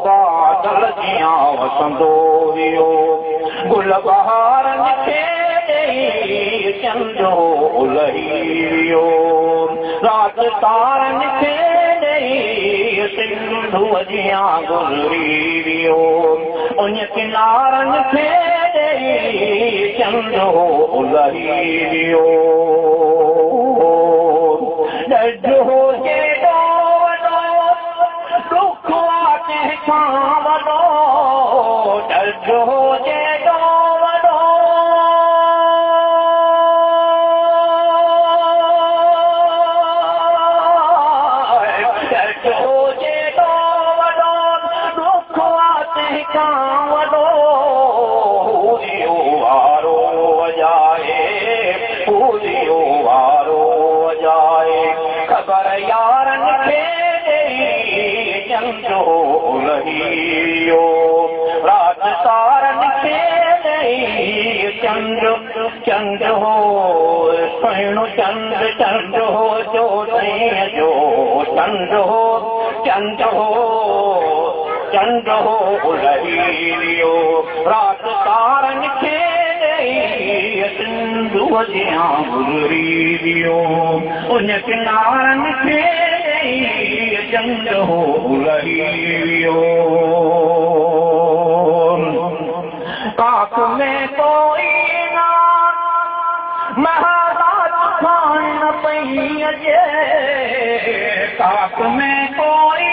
बादल जियां वसंदो वियो गुल बहारन खे ॾेई चंदो उलही वियो रात तारन खे ॾेई सिंधूअ जियां गुज़री वियो उन किनारन खे ॾेई चंदो उलही वियो ॾढो जेॾो वॾो ॾढो जेॾो वॾो ॾढो जेॾो वॾो दुख तंहिंखां वॾो पूरियो वारो वॼाए पूरियो वारो वॼाए ख़बर यारन खे चंदो उलही वियो रात तारन खे ॾेई चंद हो सुहिणो चंद चंद हो चोॾहं जो चंद हो उलही वियो रात तारन खे ॾेई सिंधूअ जियां गुज़री वियो उन किनारन खे चंद हो उलही वियो काक में कोई ना महाराज खान न पई अचे काक में कोई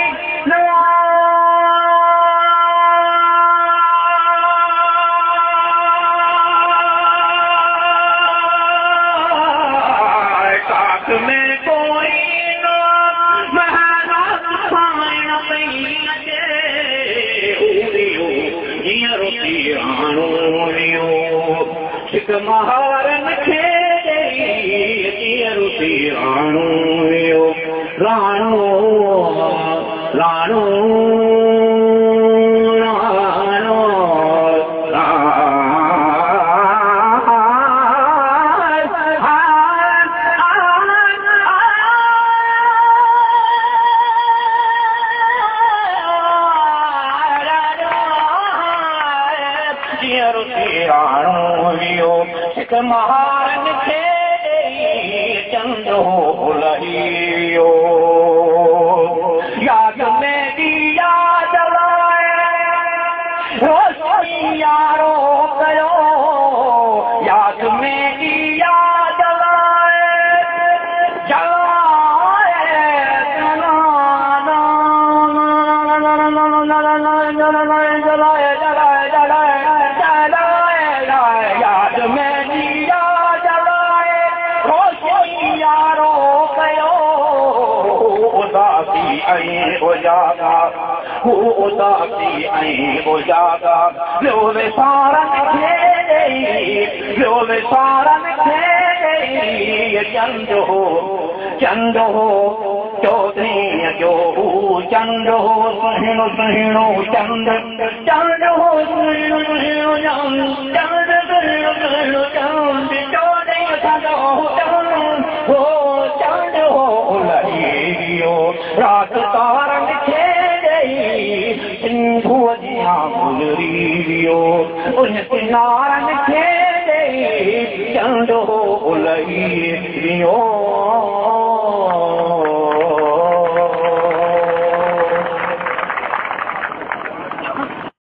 ना काक में कोई हिक महारन खे ॾेई रुसी राणो वियो राणो राणो राणो रुसी राणो वियो हिक महारन खे ॾेई चंद हो उलही वियो याद में दिया जलाए रोशनी यारो कयो याद में दिया उदासी ऐं उजागा ॿियो विसारन खे ॾेई चंद हो चौधरीअ जो चंद हो सुहिणो सुहिणो चंद चंद हो सुहिणो सुहिणो चंद सुहिणो सुहिणो चंद चौधरीअ जो चंद हो उलही वियो रात तारन खे सिंधूअ जियां गुज़री वियो उन किनारन खे ॾेई चंद हो उलही वियो